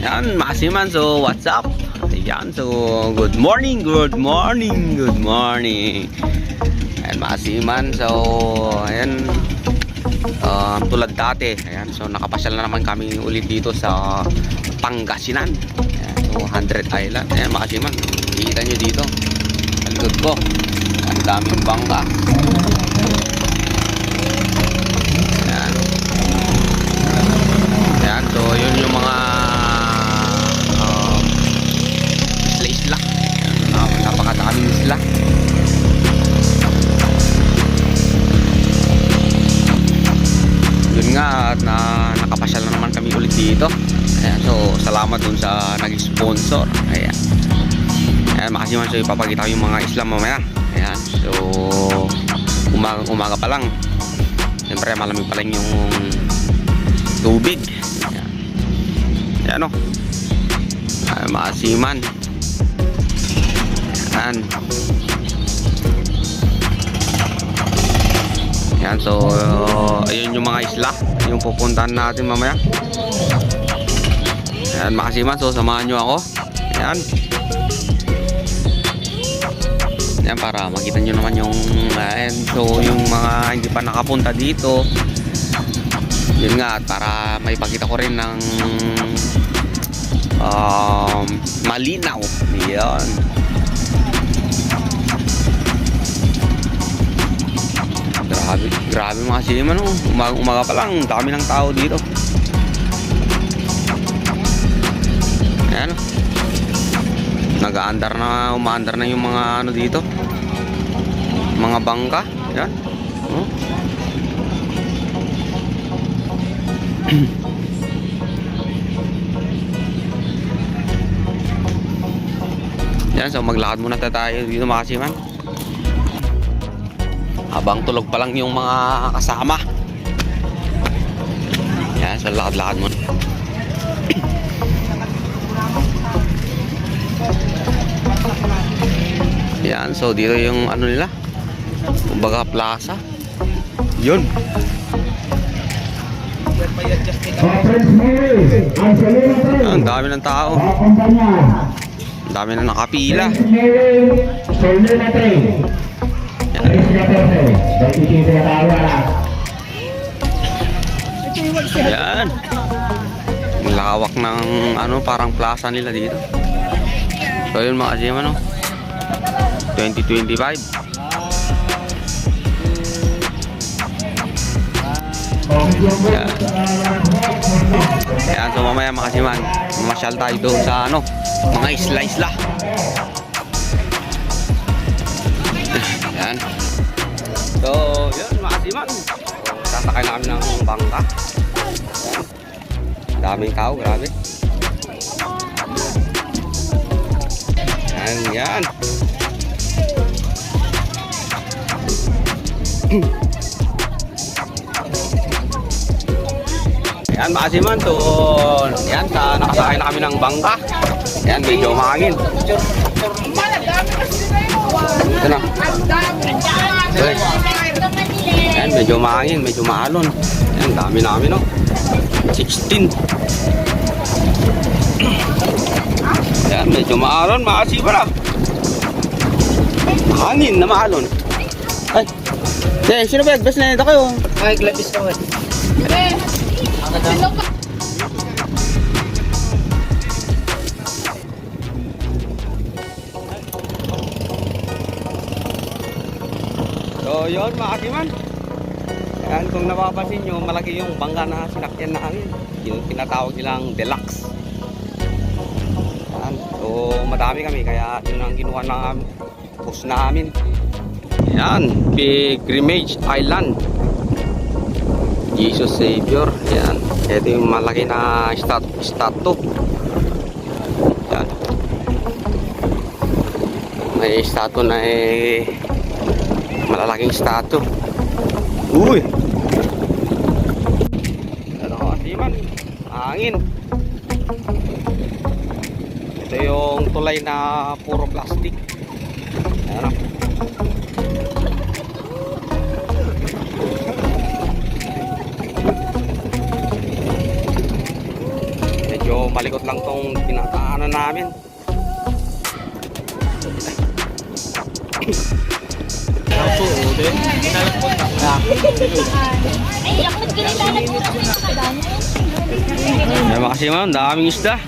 Yan, Masiman. So, what's up? Ayan, so, good morning. Ayan, Masiman. So, ayan, tulad dati. Ayan, so, nakapasyal na naman kami ulit dito sa Pangasinan. Ayan, so, 100 Island. Ayan, Masiman. Kita nyo dito. Ang likod ko. Ang daming bangka. Ayan. Ayan, so, yun yung mga isla. Napakadaming isla. Yun nga, at nakapasyal na naman kami ulit dito. Ayan, so salamat dun sa nag-sponsor. Ayan. Ayan, Masiman, so ipapakita ko yung mga isla mamaya. Ayan, so umaga pa lang. Siyempre malamig pa lang yung tubig. Ayan. Ayan, o. Ayan, Masiman. Ayan. Ayan, so ayun yung mga isla yung pupuntahan natin mamaya. Ayan, Masiman, so samahan nyo ako. Ayan. Ayan, para makita nyo naman yung ayan, so yung mga hindi pa nakapunta dito, yun nga, para maipakita ko rin ng malinaw. Ayan. Grabe mga Masiman, oh. Umaga pa lang, dami ng tao dito. Ayan, nag-aandar na, umaandar na yung mga ano dito, mga bangka. Ayan, oh. Ayan, so maglakad muna tayo dito mga Masiman, habang tulog pa lang yung mga kasama. Yan, so lakad-lakad mo. Yan, so dito yung ano nila, kumbaga plaza. Yun. Ang dami ng tao. Ang dami na nakapila. Yan. Malawak ng ano, parang plaza nila dito. So yun mga Masiman, no? 2025. Yan. Yan, so mamaya mga Masiman, mamasyal tayo doon sa ano, mga isla-isla. Yan. So, yun mga Masiman. So, sasakay namin ng bangka. Yan. Daming tao, grabe. Yan, yan. Yan mga Masiman, so yan, nakasakay na kami ng bangka. Yan, medyo mahangin. Ito na. Okay. Yan, medyo mahangin, medyo maalon. Yan, dami namin, no? 16. Yan, medyo maalon, Masiman, ah. Hangin na maalon. Ay, sino ba? Best na nito kayo. Ay, glabis ka ba? So yun mga Masiman. Yan, kung napapansin nyo, malaki yung bangka na sinakyan namin. Yung tinatawag nilang deluxe. Yan, so madami kami, kaya yun ang ginawa ng post namin. Yan, Pilgrimage Island, Jesus Savior. Yan, ito yung malaki na statue. Yan, may statue na malalaking statue. Uy, ano Masiman, hangin. Ito yung tulay na puro plastic. Ayan, palikot lang tong pinataanan namin. Ay, ako nagkinilalag mo kasi sa kadamo. May makasiman, daming isda.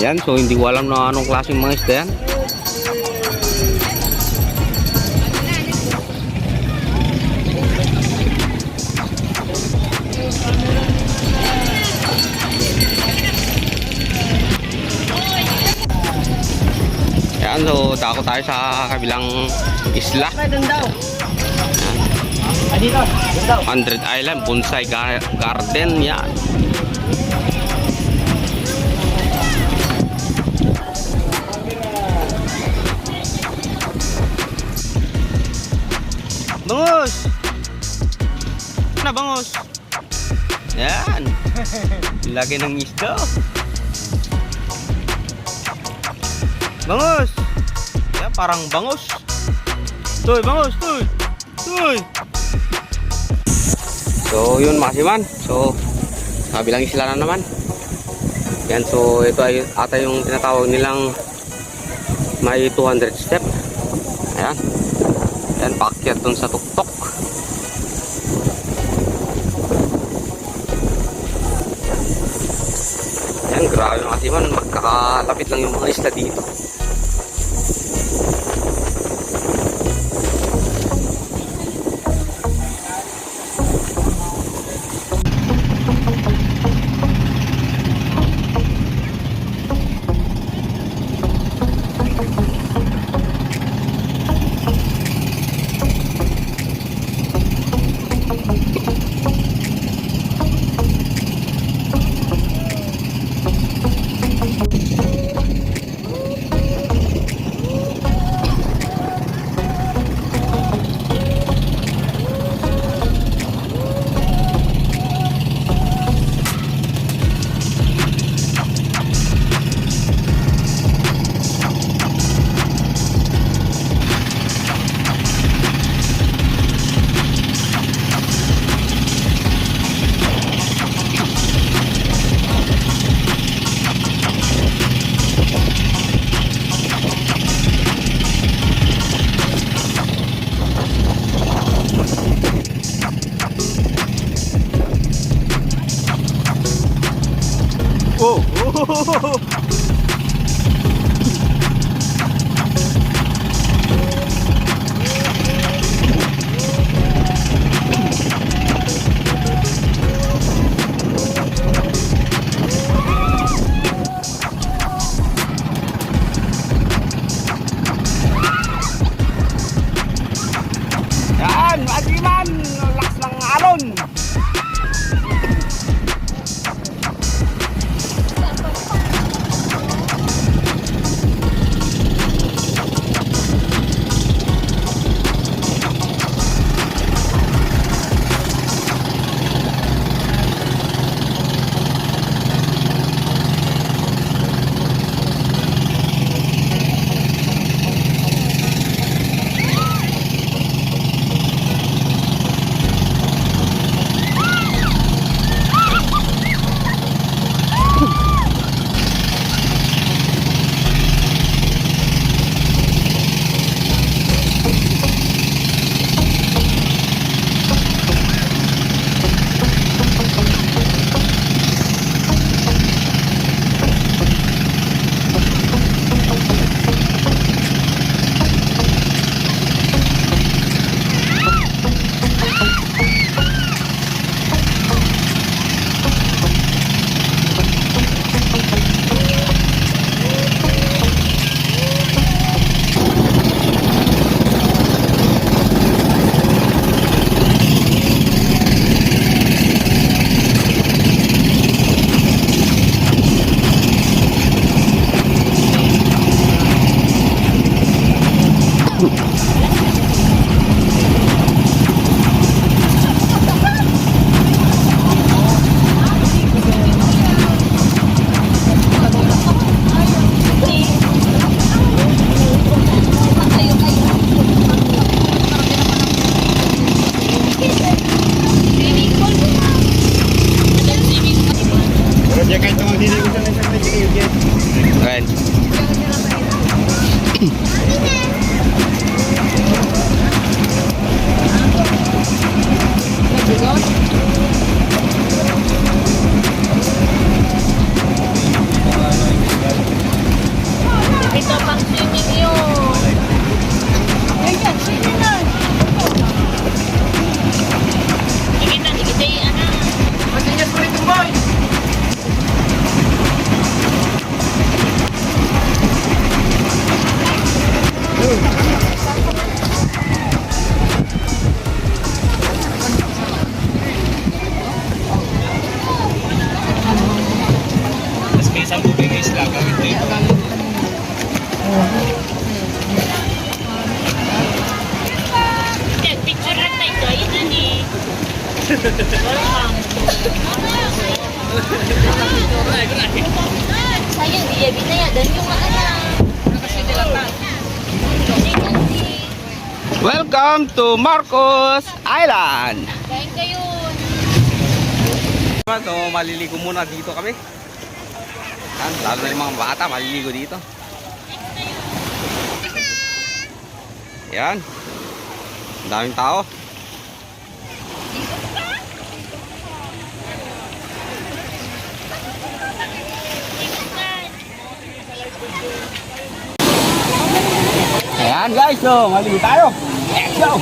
Yan, so hindi ko alam na anong klaseng mga isda yan. Yan, so tako tayo sa kabilang isla. 100 Island, Bonsai Garden, yan. Bangus! Na bangus! Yan! Lagi ng isda. Bangus! Yan, parang bangus. Tuy, bangus, tuy! Tuy! So, yun masiman. So, kabilang isla na naman. Yan, so ito ay ata yung tinatawag nilang may 200 step. Ayan. Yan, paakyat dun sa tuktok. Yan, grabe masiman. Magkakalapit lang yung mga isla dito. Oh! Yan! Masiman! Lakas ng alon! Swimming pool Sayang, di binayadan yung ano na. Welcome to Marcos Island. Kain kayo. So, maliligo muna dito kami. Yan, lalo na yung mga bata, maliligo dito. Yan. Ang daming tao. Ayan guys, so maligo tayo. Let's go!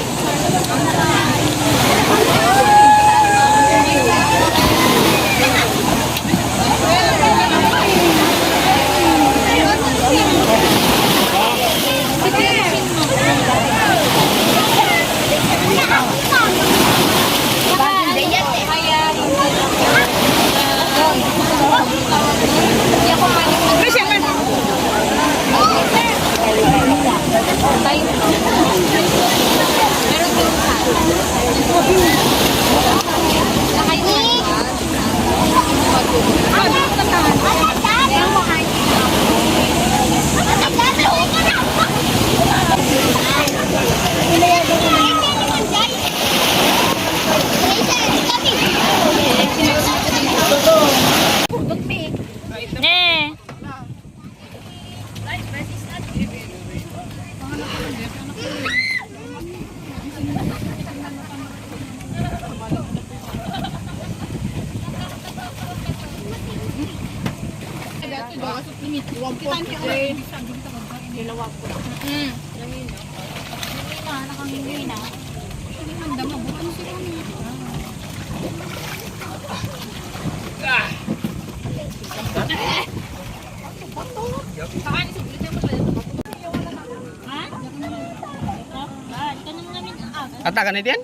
Kata kan itu yan?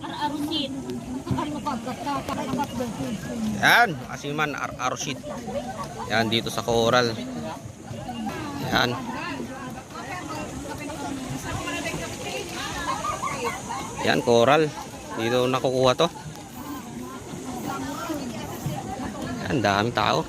Ar-arusin. Yan, Asiman Arusit. Yan dito sa Coral. Yan. Yan Coral. Dito nakukuha to. Yan, daming tao.